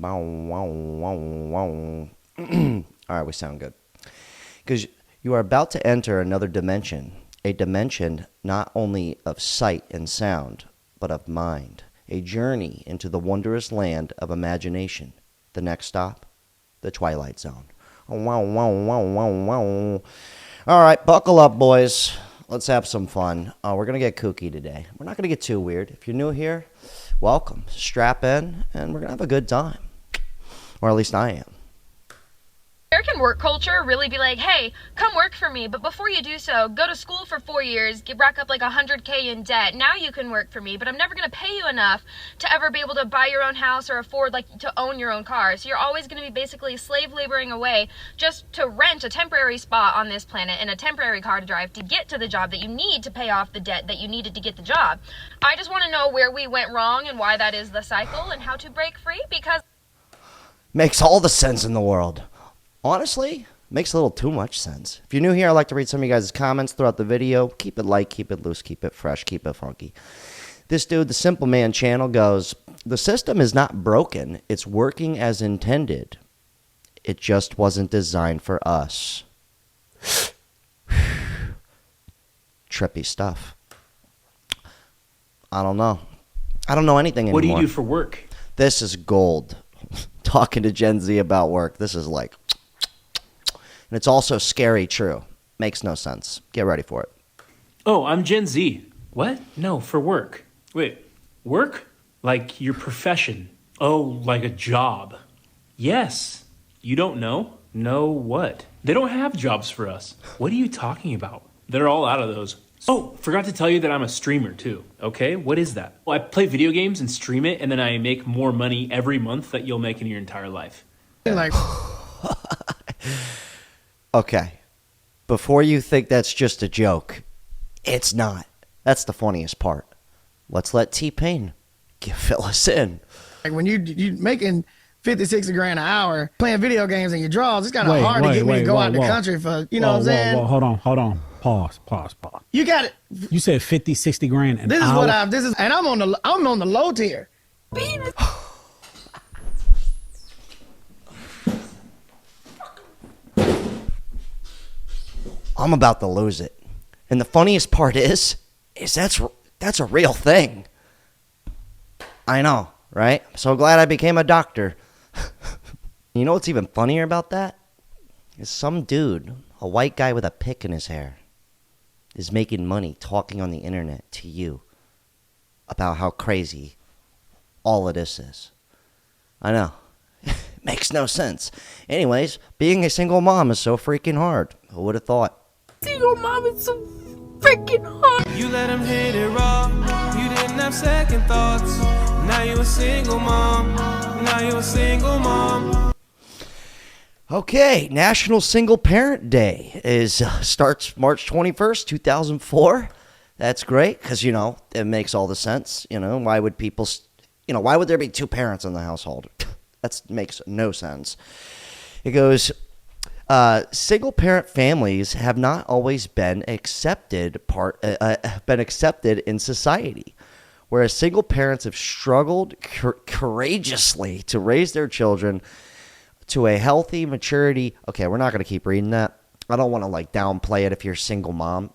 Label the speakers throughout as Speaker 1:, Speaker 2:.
Speaker 1: All right, we sound good. Because you are about to enter another dimension, a dimension not only of sight and sound, but of mind, a journey into the wondrous land of imagination. The next stop, the Twilight Zone. All right, buckle up, boys. Let's have some fun. We're going to get kooky today. We're not going to get too weird. If you're new here, welcome. Strap in, and we're going to have a good time. Or at least I am.
Speaker 2: American work culture really be like, hey, come work for me, but before you do so, go to school for 4 years, rack up like $100K in debt. Now you can work for me, but I'm never going to pay you enough to ever be able to buy your own house or afford to own your own car. So you're always going to be basically slave laboring away just to rent a temporary spot on this planet and a temporary car to drive to get to the job that you need to pay off the debt that you needed to get the job. I just want to know where we went wrong and why that is the cycle and how to break free, because
Speaker 1: makes all the sense in the world. Honestly, makes a little too much sense. If you're new here, I'd like to read some of you guys' comments throughout the video. Keep it light, keep it loose, keep it fresh, keep it funky. This dude, the Simple Man channel, goes, the system is not broken. It's working as intended. It just wasn't designed for us. Trippy stuff. I don't know. I don't know anything anymore.
Speaker 3: What do you do for work?
Speaker 1: This is gold. Talking to Gen Z about work. This is like... And it's also scary true. Makes no sense. Get ready for it.
Speaker 3: Oh, I'm Gen Z. What? No, for work. Wait, work? Like your profession. Oh, like a job. Yes. You don't know? Know what? They don't have jobs for us. What are you talking about? They're all out of those. Oh, forgot to tell you that I'm a streamer too. Okay, what is that? Well, I play video games and stream it, and then I make more money every month that you'll make in your entire life.
Speaker 1: Okay, before you think that's just a joke, it's not. That's the funniest part. Let's let T-Pain fill us in.
Speaker 4: Like when you making 50, 60 grand an hour playing video games and your draws, it's kind of hard to get me to go out the country for, you know what I'm saying?
Speaker 5: Hold on. Pause.
Speaker 4: You got it.
Speaker 5: You said 50, 60 grand an hour?
Speaker 4: And I'm on the low tier.
Speaker 1: I'm about to lose it. And the funniest part is that's a real thing. I know, right? I'm so glad I became a doctor. You know what's even funnier about that? Is some dude, a white guy with a pick in his hair, is making money talking on the internet to you about how crazy all of this is. I know. Makes no sense. Anyways, being a single mom is so freaking hard. Who would have thought?
Speaker 6: Single mom is so freaking hard. You let him hit it raw. You didn't have second thoughts. Now you a single mom.
Speaker 1: Okay, National Single Parent Day starts March 21st, 2004. That's great because, it makes all the sense. Why would people, why would there be two parents in the household? That makes no sense. It goes, single parent families have not always been accepted in society, whereas single parents have struggled courageously to raise their children to a healthy maturity. Okay, we're not going to keep reading that. I don't want to downplay it if you're a single mom.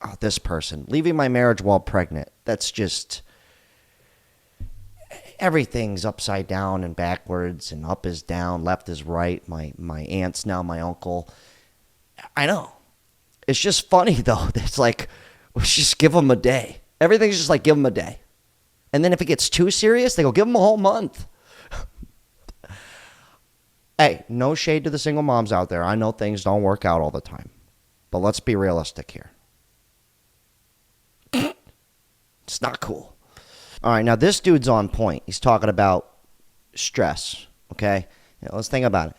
Speaker 1: Oh, this person leaving my marriage while pregnant. That's just... Everything's upside down and backwards, and up is down, left is right. My aunt's now my uncle. I know. It's just funny, though. It's like, let's just give them a day. Everything's just like, give them a day. And then if it gets too serious, they go, give them a whole month. Hey, no shade to the single moms out there. I know things don't work out all the time. But let's be realistic here. It's not cool. All right, now this dude's on point. He's talking about stress, okay? Let's think about it.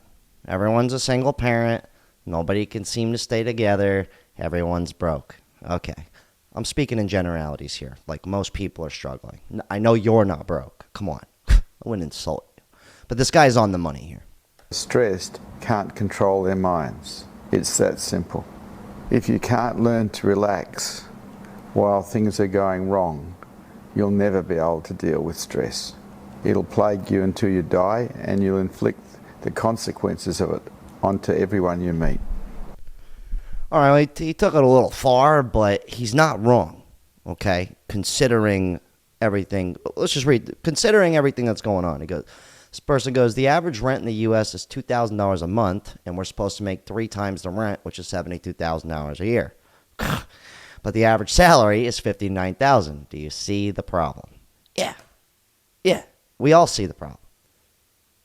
Speaker 1: Everyone's a single parent. Nobody can seem to stay together. Everyone's broke. Okay. I'm speaking in generalities here. Like, most people are struggling. I know you're not broke. Come on. I wouldn't insult you. But this guy's on the money here.
Speaker 7: Stressed can't control their minds. It's that simple. If you can't learn to relax while things are going wrong, you'll never be able to deal with stress. It'll plague you until you die, and you'll inflict the consequences of it onto everyone you meet.
Speaker 1: All right, he took it a little far, but he's not wrong, okay? Considering everything, let's just read, considering everything that's going on. This person goes, the average rent in the U.S. is $2,000 a month, and we're supposed to make 3 times the rent, which is $72,000 a year. But the average salary is $59,000. Do you see the problem? Yeah. Yeah, we all see the problem.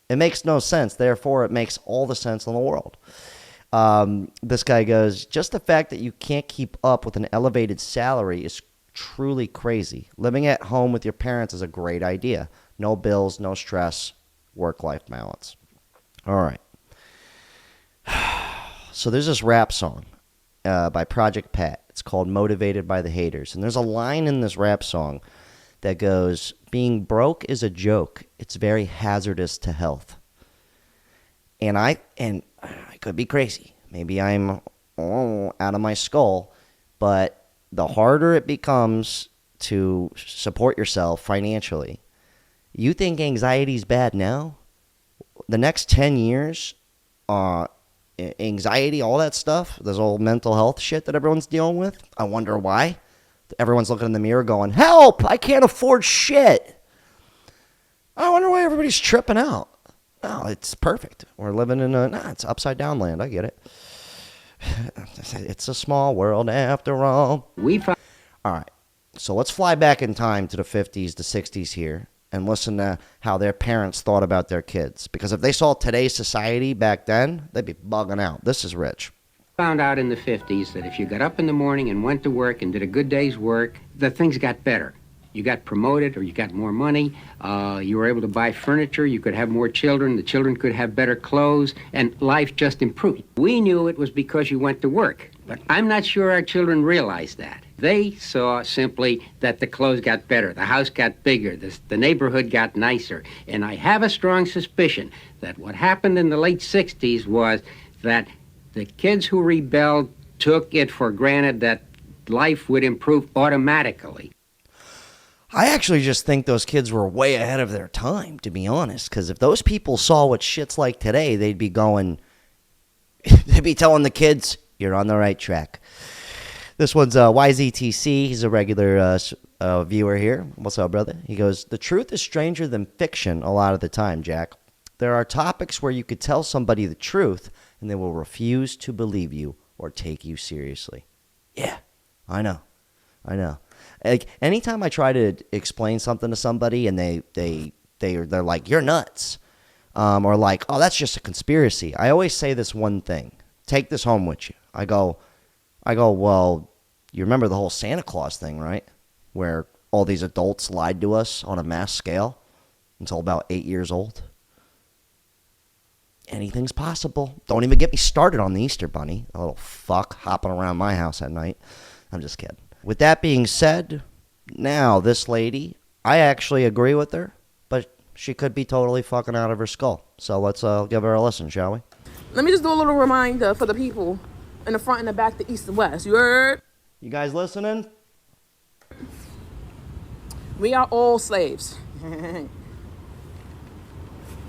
Speaker 1: It makes no sense. Therefore, it makes all the sense in the world. This guy goes, just the fact that you can't keep up with an elevated salary is truly crazy. Living at home with your parents is a great idea. No bills, no stress, work-life balance. All right. So there's this rap song by Project Pat. It's called Motivated by the Haters. And there's a line in this rap song that goes, being broke is a joke. It's very hazardous to health. And I could be crazy. Maybe I'm out of my skull. But the harder it becomes to support yourself financially, you think anxiety's bad now? The next 10 years, anxiety, all that stuff, this whole mental health shit that everyone's dealing with, I wonder why. Everyone's looking in the mirror going, help, I can't afford shit. I wonder why everybody's tripping out. No, it's perfect. We're living in it's upside down land. I get it. It's a small world after all. All right. So let's fly back in time to the 50s, the 60s here, and listen to how their parents thought about their kids. Because if they saw today's society back then, they'd be bugging out. This is rich.
Speaker 8: Found out in the 50s that if you got up in the morning and went to work and did a good day's work, that things got better. You got promoted or you got more money, you were able to buy furniture, you could have more children, the children could have better clothes, and life just improved. We knew it was because you went to work, but I'm not sure our children realized that. They saw simply that the clothes got better, the house got bigger, the neighborhood got nicer, and I have a strong suspicion that what happened in the late 60s was that the kids who rebelled took it for granted that life would improve automatically.
Speaker 1: I actually just think those kids were way ahead of their time, to be honest. Because if those people saw what shit's like today, they'd be telling the kids, you're on the right track. This one's YZTC. He's a regular viewer here. What's up, brother? He goes, the truth is stranger than fiction a lot of the time, Jack. There are topics where you could tell somebody the truth, and they will refuse to believe you or take you seriously. Yeah, I know. Like, anytime I try to explain something to somebody and they're like, you're nuts, or like, oh, that's just a conspiracy, I always say this one thing. Take this home with you. I go, well, you remember the whole Santa Claus thing, right? Where all these adults lied to us on a mass scale until about 8 years old. Anything's possible. Don't even get me started on the Easter Bunny, a little fuck hopping around my house at night. I'm just kidding. With that being said, now this lady, I actually agree with her, but she could be totally fucking out of her skull. So let's give her a listen, shall we?
Speaker 9: Let me just do a little reminder for the people in the front and the back, the east and west. You heard?
Speaker 1: You guys listening?
Speaker 9: We are all slaves.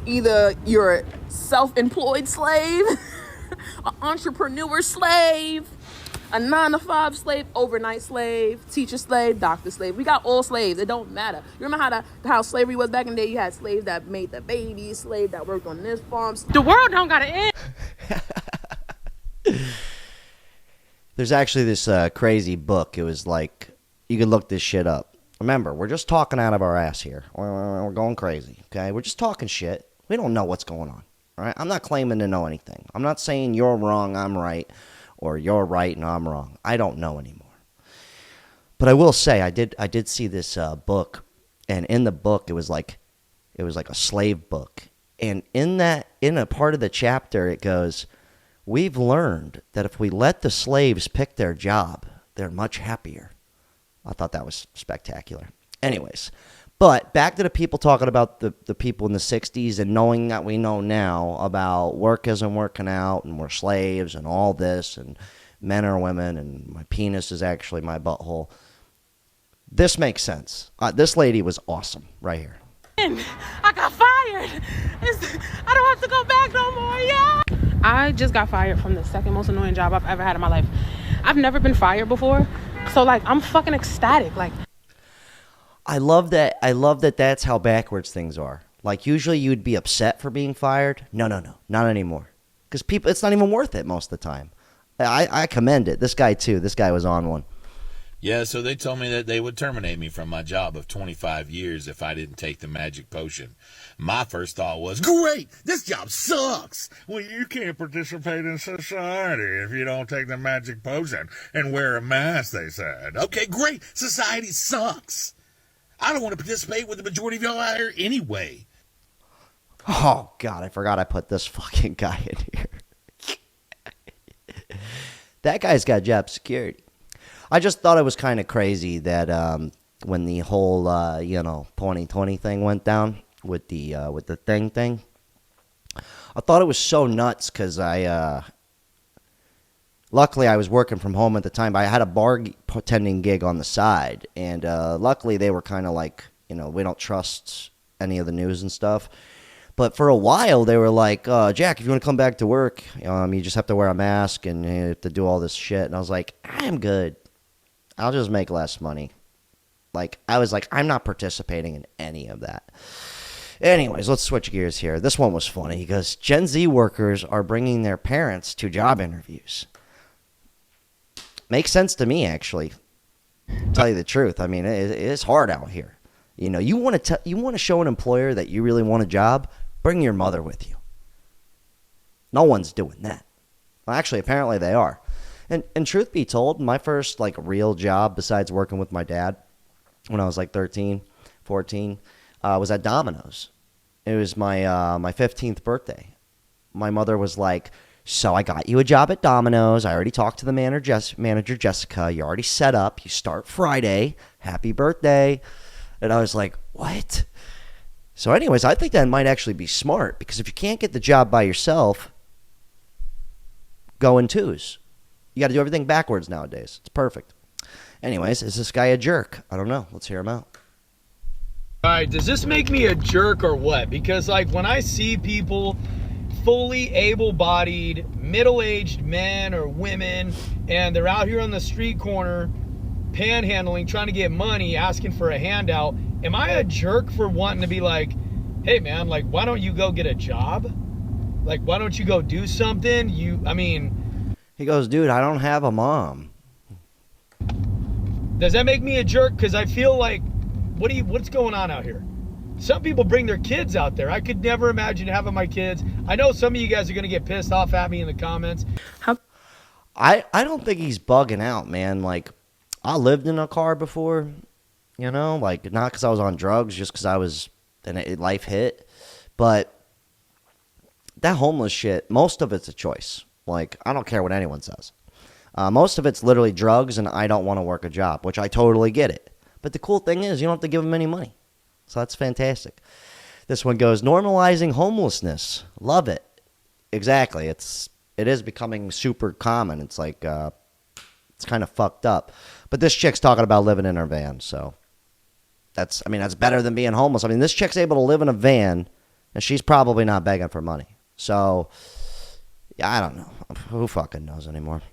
Speaker 9: Either you're a self-employed slave, an entrepreneur slave, a 9-to-5 slave, overnight slave, teacher slave, doctor slave. We got all slaves. It don't matter. You remember how slavery was back in the day? You had slaves that made the babies, slaves that worked on this farm. The world don't gotta end.
Speaker 1: There's actually this crazy book. It was like, you can look this shit up. Remember, we're just talking out of our ass here. We're going crazy, okay? We're just talking shit. We don't know what's going on, all right? I'm not claiming to know anything. I'm not saying you're wrong, I'm right, or you're right and I'm wrong. I don't know anymore. But I will say, I did see this book, and in the book, it was like a slave book. And in a part of the chapter, it goes, we've learned that if we let the slaves pick their job, they're much happier. I thought that was spectacular. Anyways, but back to the people talking about the people in the 60s and knowing that we know now about work isn't working out and we're slaves and all this and men are women and my penis is actually my butthole. This makes sense. This lady was awesome right here.
Speaker 9: I got fired. I don't have to go back no more. Yeah. I just got fired from the second most annoying job I've ever had in my life. I've never been fired before, so like I'm fucking ecstatic. Like,
Speaker 1: I love that. I love that. That's how backwards things are. Like usually you'd be upset for being fired. No, not anymore. Because people, it's not even worth it most of the time. I commend it. This guy too. This guy was on one.
Speaker 10: Yeah, so they told me that they would terminate me from my job of 25 years if I didn't take the magic potion. My first thought was, great, this job sucks. Well, you can't participate in society if you don't take the magic potion and wear a mask, they said. Okay, great, society sucks. I don't want to participate with the majority of y'all out here anyway.
Speaker 1: Oh, God, I forgot I put this fucking guy in here. That guy's got job security. I just thought it was kind of crazy that when the whole 2020 thing went down with the thing, I thought it was so nuts because luckily I was working from home at the time. But I had a bartending gig on the side, and luckily they were kind of like, we don't trust any of the news and stuff. But for a while they were like, Jack, if you want to come back to work, you just have to wear a mask and you have to do all this shit. And I was like, I'm good. I'll just make less money. Like, I was like, I'm not participating in any of that. Anyways, let's switch gears here. This one was funny because Gen Z workers are bringing their parents to job interviews. Makes sense to me, actually. Tell you the truth. I mean, it is hard out here. You want to show an employer that you really want a job, bring your mother with you. No one's doing that. Well, actually, apparently they are. And truth be told, my first real job besides working with my dad when I was 13, 14, was at Domino's. It was my 15th birthday. My mother was like, so I got you a job at Domino's. I already talked to the manager Jessica. You're already set up. You start Friday. Happy birthday. And I was like, what? So anyways, I think that might actually be smart because if you can't get the job by yourself, go in twos. You got to do everything backwards nowadays. It's perfect. Anyways, is this guy a jerk? I don't know. Let's hear him out.
Speaker 11: All right, does this make me a jerk or what? Because when I see people fully able-bodied, middle-aged men or women, and they're out here on the street corner panhandling, trying to get money, asking for a handout, am I a jerk for wanting to be like, hey man, why don't you go get a job? Why don't you go do something?
Speaker 1: He goes, dude, I don't have a mom.
Speaker 11: Does that make me a jerk? Because I feel like, what's going on out here? Some people bring their kids out there. I could never imagine having my kids. I know some of you guys are going to get pissed off at me in the comments.
Speaker 1: I don't think he's bugging out, man. I lived in a car before, not because I was on drugs, just because I was, and life hit. But that homeless shit, most of it's a choice. I don't care what anyone says. Most of it's literally drugs and I don't want to work a job, which I totally get it. But the cool thing is you don't have to give them any money. So that's fantastic. This one goes, normalizing homelessness. Love it. Exactly. It is becoming super common. It's it's kind of fucked up. But this chick's talking about living in her van. So that's better than being homeless. This chick's able to live in a van and she's probably not begging for money. So yeah, I don't know. Who fucking knows anymore?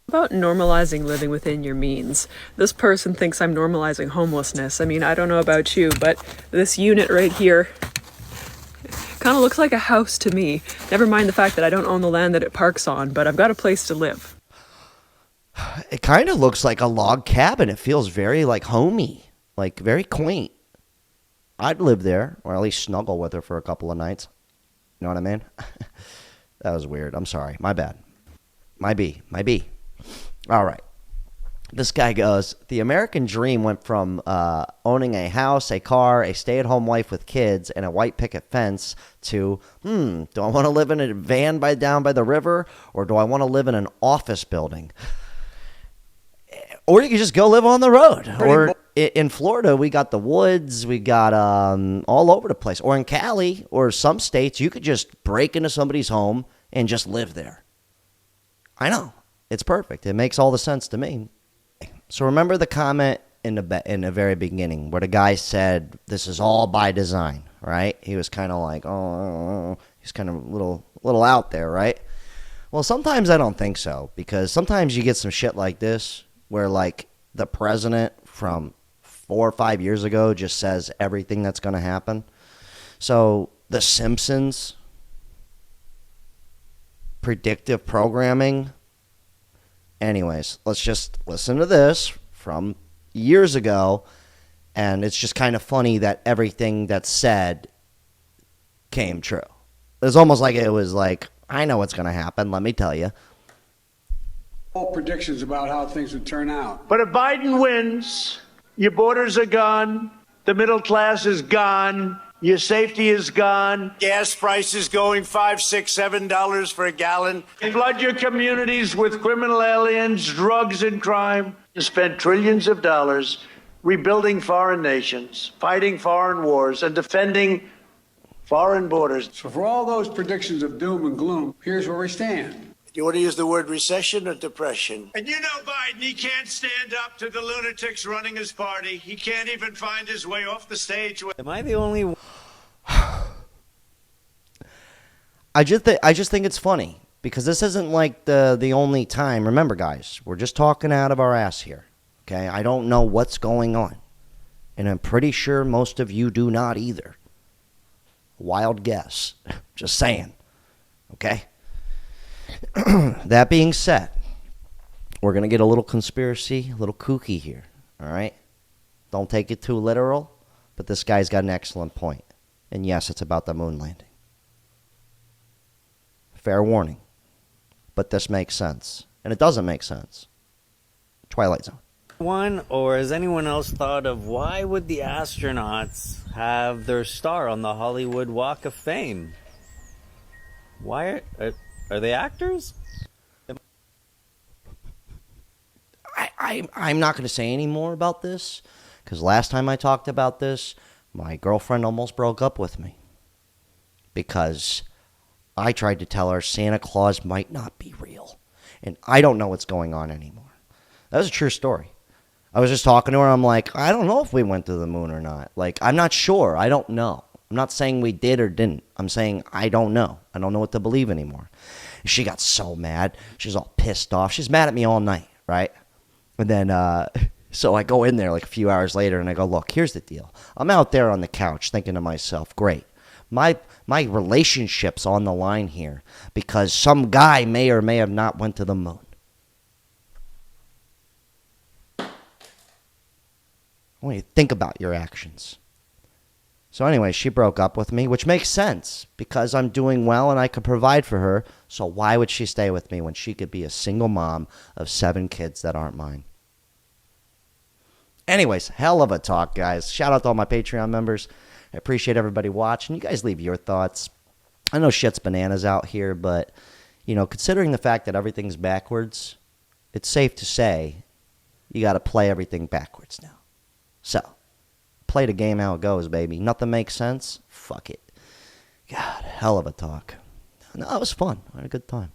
Speaker 12: About normalizing living within your means. This person thinks I'm normalizing homelessness. I don't know about you, but this unit right here kind of looks like a house to me. Never mind the fact that I don't own the land that it parks on, but I've got a place to live.
Speaker 1: It kind of looks like a log cabin. It feels very homey, very quaint. I'd live there, or at least snuggle with her for a couple of nights. You know what I mean? That was weird. I'm sorry. My bad. My B. All right. This guy goes, the American dream went from owning a house, a car, a stay-at-home wife with kids, and a white picket fence to, do I want to live in a van down by the river, or do I want to live in an office building? Or you can just go live on the road. Or in Florida, we got the woods. We got all over the place. Or in Cali or some states, you could just break into somebody's home and just live there. I know. It's perfect. It makes all the sense to me. So remember the comment in the very beginning, where the guy said this is all by design, right? He was kind of like, oh, he's kind of a little out there, right? Well, sometimes I don't think so, because sometimes you get some shit like this where like the president from 4 or 5 years ago just says everything that's going to happen. So The Simpsons, predictive programming. Anyways, let's just listen to this from years ago, and it's just kind of funny that everything that's said came true. It's almost like it was like, I know what's going to happen, let me tell you.
Speaker 13: All predictions about how things would turn out.
Speaker 14: But if Biden wins, your borders are gone, the middle class is gone, your safety is gone, gas prices going $5, $6, $7 for a gallon. Flood your communities with criminal aliens, drugs, and crime. You spend trillions of dollars rebuilding foreign nations, fighting foreign wars, and defending foreign borders.
Speaker 13: So for all those predictions of doom and gloom, here's where we stand.
Speaker 14: Do you want to use the word recession or depression? And you know Biden, he can't stand up to the lunatics running his party. He can't even find his way off the stage.
Speaker 15: Am I the only one?
Speaker 1: I just think it's funny, because this isn't like the only time. Remember, guys, we're just talking out of our ass here. Okay? I don't know what's going on, and I'm pretty sure most of you do not either. Wild guess. Just saying. Okay? That being said, we're going to get a little conspiracy, a little kooky here, all right? Don't take it too literal, but this guy's got an excellent point. And yes, it's about the moon landing. Fair warning. But this makes sense. And it doesn't make sense. Twilight Zone.
Speaker 15: Or has anyone else thought of why would the astronauts have their star on the Hollywood Walk of Fame? Why are they actors?
Speaker 1: I'm not going to say any more about this, because last time I talked about this, my girlfriend almost broke up with me, because I tried to tell her Santa Claus might not be real, and I don't know what's going on anymore. That was a true story. I was just talking to her, I'm like, I don't know if we went to the moon or not. Like, I'm not sure. I don't know. I'm not saying we did or didn't. I'm saying I don't know. I don't know what to believe anymore. She got so mad. She's all pissed off. She's mad at me all night, right? And then, so I go in there like a few hours later and I go, look, here's the deal. I'm out there on the couch thinking to myself, great. My relationship's on the line here because some guy may or may have not went to the moon. I want you to think about your actions. So anyway, she broke up with me, which makes sense because I'm doing well and I could provide for her. So why would she stay with me when she could be a single mom of 7 kids that aren't mine? Anyways, hell of a talk, guys. Shout out to all my Patreon members. I appreciate everybody watching. You guys leave your thoughts. I know shit's bananas out here, but, you know, considering the fact that everything's backwards, it's safe to say you got to play everything backwards now. So, play the game how it goes, baby. Nothing makes sense? Fuck it. God, hell of a talk. No, it was fun. I had a good time.